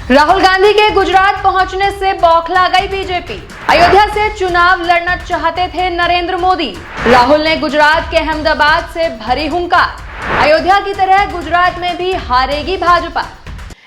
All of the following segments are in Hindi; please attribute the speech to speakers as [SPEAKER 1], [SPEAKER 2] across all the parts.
[SPEAKER 1] राहुल गांधी के गुजरात पहुंचने से बौखला गई बीजेपी। अयोध्या से चुनाव लड़ना चाहते थे नरेंद्र मोदी। राहुल ने गुजरात के अहमदाबाद से भरी हुंकार। अयोध्या की तरह गुजरात में भी हारेगी भाजपा।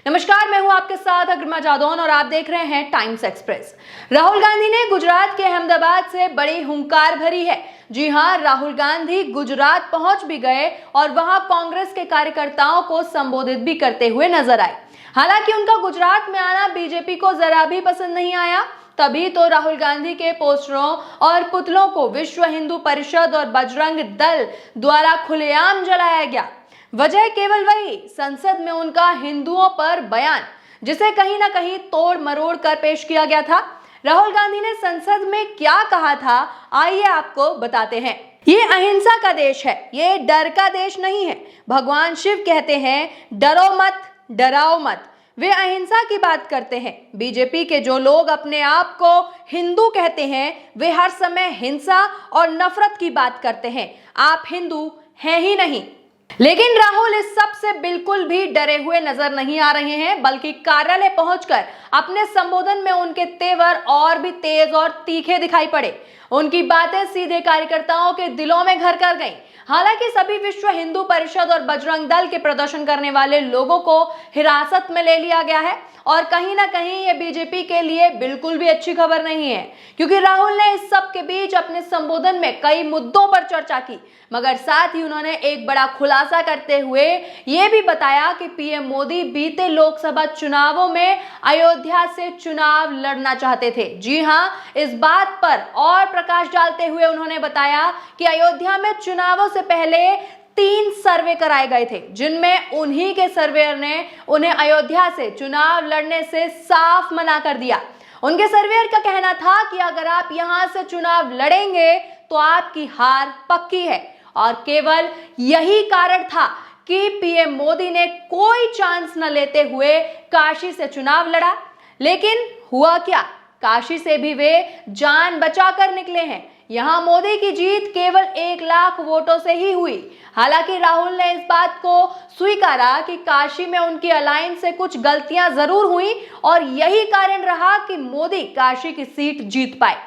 [SPEAKER 1] नमस्कार, मैं हूं आपके साथ अग्रिमा जादौन और आप देख रहे हैं टाइम्स एक्सप्रेस। राहुल गांधी ने गुजरात के अहमदाबाद से बड़ी हुंकार भरी है। जी हां, राहुल गांधी गुजरात पहुंच भी गए और वहां कांग्रेस के कार्यकर्ताओं को संबोधित भी करते हुए नजर आए। हालांकि उनका गुजरात में आना बीजेपी को जरा भी पसंद नहीं आया। तभी तो राहुल गांधी के पोस्टरों और पुतलों को विश्व हिंदू परिषद और बजरंग दल द्वारा खुलेआम जलाया गया। वजह केवल वही, संसद में उनका हिंदुओं पर बयान, जिसे कहीं ना कहीं तोड़ मरोड़ कर पेश किया गया था। राहुल गांधी ने संसद में क्या कहा था, आइए आपको बताते हैं। ये अहिंसा का देश है, ये डर का देश नहीं है। भगवान शिव कहते हैं, डरो मत, डराओ मत। वे अहिंसा की बात करते हैं। बीजेपी के जो लोग अपने आप को हिंदू कहते हैं, वे हर समय हिंसा और नफरत की बात करते हैं। आप हिंदू हैं ही नहीं। लेकिन राहुल इस सब से बिल्कुल भी डरे हुए नजर नहीं आ रहे हैं, बल्कि कार्यालय पहुंचकर अपने संबोधन में उनके तेवर और भी तेज और तीखे दिखाई पड़े। उनकी बातें सीधे कार्यकर्ताओं के दिलों में घर कर गईं। हालांकि सभी विश्व हिंदू परिषद और बजरंग दल के प्रदर्शन करने वाले लोगों को हिरासत में ले लिया गया है और कहीं ना कहीं ये बीजेपी के लिए बिल्कुल भी अच्छी खबर नहीं है, क्योंकि राहुल ने इस सब के बीच अपने संबोधन में कई मुद्दों पर चर्चा की, मगर साथ ही उन्होंने एक बड़ा खुलासा करते हुए ये भी बताया कि पीएम मोदी बीते लोकसभा चुनावों में अयोध्या से चुनाव लड़ना चाहते थे। जी हां, इस बात पर और प्रकाश डालते हुए उन्होंने बताया कि अयोध्या में चुनावों से पहले 3 सर्वे कराए गए थे, जिनमें उन्हीं के सर्वेयर ने उन्हें अयोध्या से चुनाव लड़ने से साफ मना कर दिया। उनके सर्वेयर का कहना था कि अगर आप यहां से चुनाव लड़ेंगे तो आपकी हार पक्की है, और केवल यही कारण था कि पीएम मोदी ने कोई चांस न लेते हुए काशी से चुनाव लड़ा। लेकिन हुआ क्या, काशी से भी वे जान बचाकर निकले हैं। यहां मोदी की जीत केवल 1 लाख वोटों से ही हुई। हालांकि राहुल ने इस बात को स्वीकारा कि काशी में उनकी अलायंस से कुछ गलतियां जरूर हुई और यही कारण रहा कि मोदी काशी की सीट जीत पाए।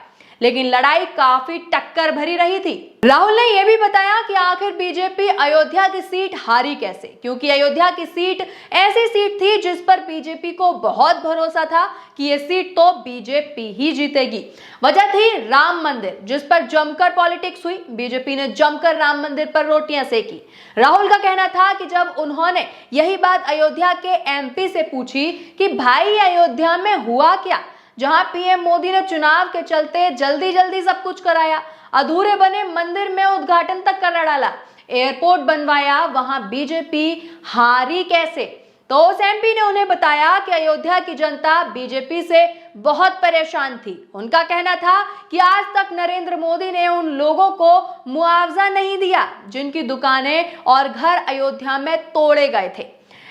[SPEAKER 1] लेकिन लड़ाई काफी टक्कर भरी रही थी। राहुल ने यह भी बताया कि आखिर बीजेपी अयोध्या की सीट हारी कैसे, क्योंकि अयोध्या की सीट ऐसी सीट थी जिस पर बीजेपी को बहुत भरोसा था कि यह सीट तो बीजेपी ही जीतेगी। वजह थी राम मंदिर, जिस पर जमकर पॉलिटिक्स हुई। बीजेपी ने जमकर राम मंदिर पर रोटियां सेकी। राहुल का कहना था कि जब उन्होंने यही बात अयोध्या के एमपी से पूछी कि भाई अयोध्या में हुआ क्या, जहां पीएम मोदी ने चुनाव के चलते जल्दी जल्दी सब कुछ कराया, अधूरे बने मंदिर में उद्घाटन तक कर डाला, एयरपोर्ट बनवाया, वहां बीजेपी हारी कैसे, तो उस एमपी ने उन्हें बताया कि अयोध्या की जनता बीजेपी से बहुत परेशान थी। उनका कहना था कि आज तक नरेंद्र मोदी ने उन लोगों को मुआवजा नहीं दिया जिनकी दुकानें और घर अयोध्या में तोड़े गए थे।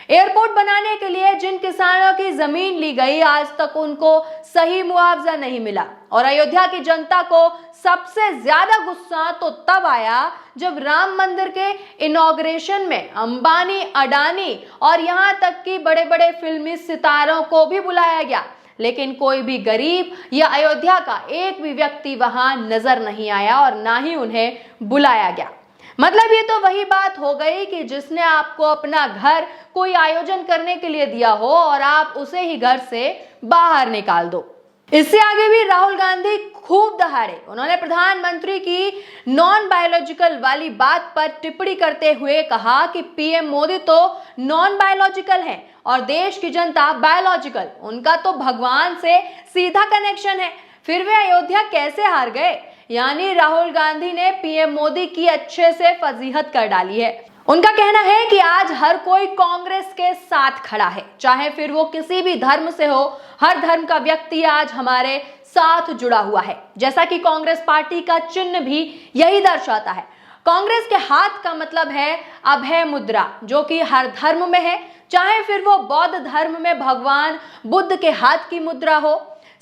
[SPEAKER 1] एयरपोर्ट बनाने के लिए जिन किसानों की जमीन ली गई, आज तक उनको सही मुआवजा नहीं मिला। और अयोध्या की जनता को सबसे ज्यादा गुस्सा तो तब आया जब राम मंदिर के इनॉग्रेशन में अंबानी, अडानी और यहां तक कि बड़े बड़े फिल्मी सितारों को भी बुलाया गया, लेकिन कोई भी गरीब या अयोध्या का एक भी व्यक्ति वहां नजर नहीं आया और ना ही उन्हें बुलाया गया। मतलब ये तो वही बात हो गई कि जिसने आपको अपना घर कोई आयोजन करने के लिए दिया हो और आप उसे ही घर से बाहर निकाल दो। इससे आगे भी राहुल गांधी खूब दहाड़े। उन्होंने प्रधानमंत्री की नॉन बायोलॉजिकल वाली बात पर टिप्पणी करते हुए कहा कि पीएम मोदी तो नॉन बायोलॉजिकल हैं और देश की जनता बायोलॉजिकल। उनका तो भगवान से सीधा कनेक्शन है, फिर वे अयोध्या कैसे हार गए। यानी राहुल गांधी ने पीएम मोदी की अच्छे से फजीहत कर डाली है। उनका कहना है कि आज हर कोई कांग्रेस के साथ खड़ा है, चाहे फिर वो किसी भी धर्म से हो। हर धर्म का व्यक्ति आज हमारे साथ जुड़ा हुआ है, जैसा कि कांग्रेस पार्टी का चिन्ह भी यही दर्शाता है। कांग्रेस के हाथ का मतलब है अभय मुद्रा, जो कि हर धर्म में है, चाहे फिर वो बौद्ध धर्म में भगवान बुद्ध के हाथ की मुद्रा हो,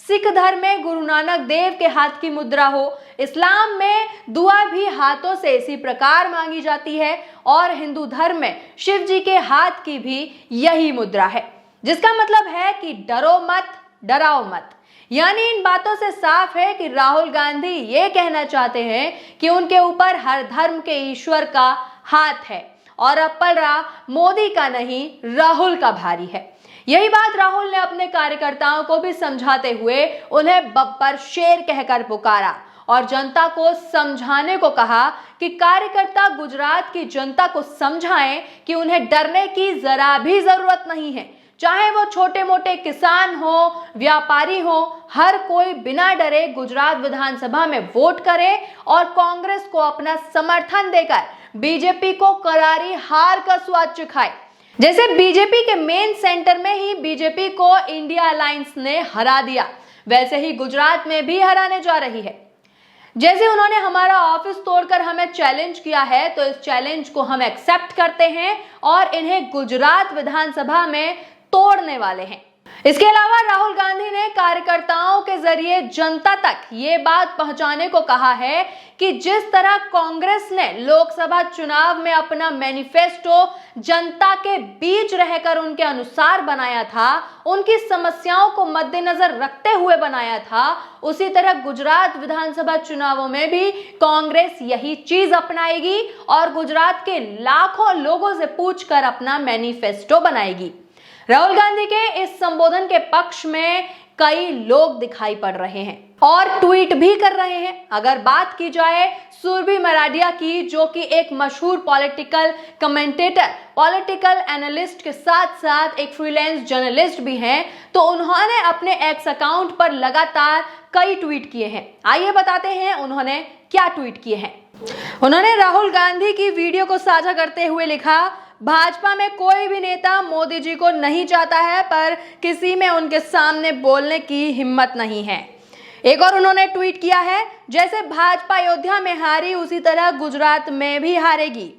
[SPEAKER 1] सिख धर्म में गुरु नानक देव के हाथ की मुद्रा हो, इस्लाम में दुआ भी हाथों से इसी प्रकार मांगी जाती है और हिंदू धर्म में शिव जी के हाथ की भी यही मुद्रा है। जिसका मतलब है कि डरो मत, डराओ मत। यानी इन बातों से साफ है कि राहुल गांधी ये कहना चाहते हैं कि उनके ऊपर हर धर्म के ईश्वर का हाथ है और अब पलड़ा मोदी का नहीं, राहुल का भारी है। यही बात राहुल ने अपने कार्यकर्ताओं को भी समझाते हुए उन्हें बब्बर शेर कहकर पुकारा और जनता को समझाने को कहा कि कार्यकर्ता गुजरात की जनता को समझाएं कि उन्हें डरने की जरा भी जरूरत नहीं है। चाहे वो छोटे मोटे किसान हो, व्यापारी हो, हर कोई बिना डरे गुजरात विधानसभा में वोट करे और कांग्रेस को अपना समर्थन देकर बीजेपी को करारी हार का स्वाद चखाए। जैसे बीजेपी के मेन सेंटर में ही बीजेपी को इंडिया अलायंस ने हरा दिया, वैसे ही गुजरात में भी हराने जा रही है। जैसे उन्होंने हमारा ऑफिस तोड़कर हमें चैलेंज किया है, तो इस चैलेंज को हम एक्सेप्ट करते हैं और इन्हें गुजरात विधानसभा में तोड़ने वाले हैं। इसके अलावा राहुल गांधी ने कार्यकर्ताओं के जरिए जनता तक ये बात पहुंचाने को कहा है कि जिस तरह कांग्रेस ने लोकसभा चुनाव में अपना मैनिफेस्टो जनता के बीच रहकर उनके अनुसार बनाया था, उनकी समस्याओं को मद्देनजर रखते हुए बनाया था, उसी तरह गुजरात विधानसभा चुनावों में भी कांग्रेस यही चीज अपनाएगी और गुजरात के लाखों लोगों से पूछकर अपना मैनिफेस्टो बनाएगी। राहुल गांधी के इस संबोधन के पक्ष में कई लोग दिखाई पड़ रहे हैं और ट्वीट भी कर रहे हैं। अगर बात की जाए सुरभि मराडिया की, जो कि एक मशहूर पॉलिटिकल कमेंटेटर, पॉलिटिकल एनालिस्ट के साथ साथ एक फ्रीलांस जर्नलिस्ट भी हैं, तो उन्होंने अपने एक्स अकाउंट पर लगातार कई ट्वीट किए हैं। आइए बताते हैं उन्होंने क्या ट्वीट किए हैं। उन्होंने राहुल गांधी की वीडियो को साझा करते हुए लिखा, भाजपा में कोई भी नेता मोदी जी को नहीं चाहता है, पर किसी में उनके सामने बोलने की हिम्मत नहीं है। एक और उन्होंने ट्वीट किया है, जैसे भाजपा अयोध्या में हारी, उसी तरह गुजरात में भी हारेगी।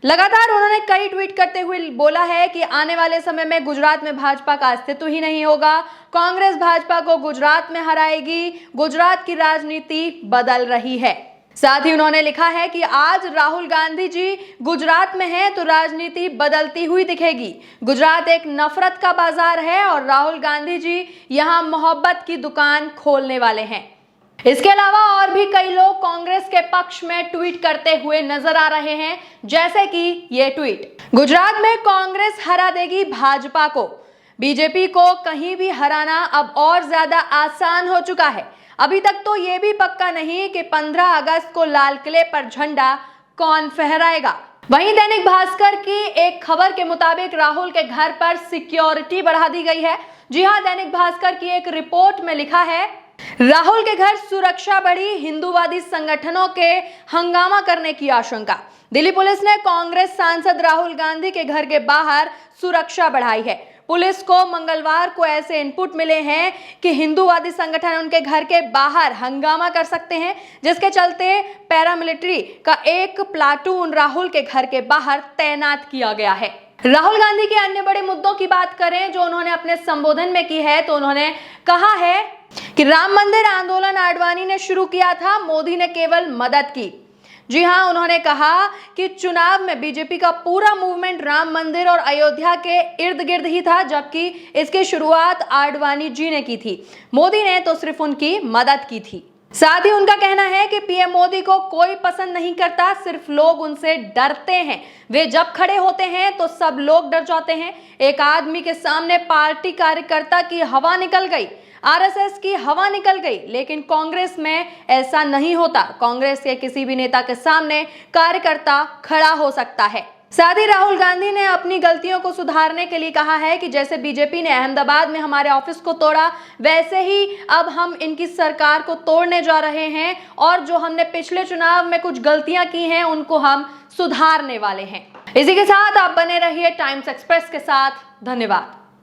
[SPEAKER 1] लगातार उन्होंने कई ट्वीट करते हुए बोला है कि आने वाले समय में गुजरात में भाजपा का अस्तित्व ही नहीं होगा, कांग्रेस भाजपा को गुजरात में हराएगी, गुजरात की राजनीति बदल रही है। साथ ही उन्होंने लिखा है कि आज राहुल गांधी जी गुजरात में हैं तो राजनीति बदलती हुई दिखेगी। गुजरात एक नफरत का बाजार है और राहुल गांधी जी यहां मोहब्बत की दुकान खोलने वाले हैं। इसके अलावा और भी कई लोग कांग्रेस के पक्ष में ट्वीट करते हुए नजर आ रहे हैं, जैसे कि ये ट्वीट, गुजरात में कांग्रेस हरा देगी भाजपा को, बीजेपी को कहीं भी हराना अब और ज्यादा आसान हो चुका है। अभी तक तो ये भी पक्का नहीं कि 15 अगस्त को लाल किले पर झंडा कौन फहराएगा। वहीं दैनिक भास्कर की एक खबर के मुताबिक राहुल के घर पर सिक्योरिटी बढ़ा दी गई है। जी हां, दैनिक भास्कर की एक रिपोर्ट में लिखा है, राहुल के घर सुरक्षा बढ़ी, हिंदूवादी संगठनों के हंगामा करने की आशंका। दिल्ली पुलिस ने कांग्रेस सांसद राहुल गांधी के घर के बाहर सुरक्षा बढ़ाई है। पुलिस को मंगलवार को ऐसे इनपुट मिले हैं कि हिंदूवादी संगठन उनके घर के बाहर हंगामा कर सकते हैं, जिसके चलते पैरामिलिट्री का एक प्लाटून राहुल के घर के बाहर तैनात किया गया है। राहुल गांधी के अन्य बड़े मुद्दों की बात करें जो उन्होंने अपने संबोधन में की है, तो उन्होंने कहा है कि राम मंदिर आंदोलन आडवाणी ने शुरू किया था, मोदी ने केवल मदद की। जी हां, उन्होंने कहा कि चुनाव में बीजेपी का पूरा मूवमेंट राम मंदिर और अयोध्या के इर्द गिर्द ही था, जबकि इसकी शुरुआत आडवाणी जी ने की थी। मोदी ने तो सिर्फ उनकी मदद की थी। साथ ही उनका कहना है कि पीएम मोदी को कोई पसंद नहीं करता, सिर्फ लोग उनसे डरते हैं। वे जब खड़े होते हैं तो सब लोग डर जाते हैं। एक आदमी के सामने पार्टी कार्यकर्ता की हवा निकल गई, आरएसएस की हवा निकल गई, लेकिन कांग्रेस में ऐसा नहीं होता। कांग्रेस के किसी भी नेता के सामने कार्यकर्ता खड़ा हो सकता है। साथ ही राहुल गांधी ने अपनी गलतियों को सुधारने के लिए कहा है कि जैसे बीजेपी ने अहमदाबाद में हमारे ऑफिस को तोड़ा, वैसे ही अब हम इनकी सरकार को तोड़ने जा रहे हैं और जो हमने पिछले चुनाव में कुछ गलतियां की हैं उनको हम सुधारने वाले हैं। इसी के साथ आप बने रहिए टाइम्स एक्सप्रेस के साथ। धन्यवाद।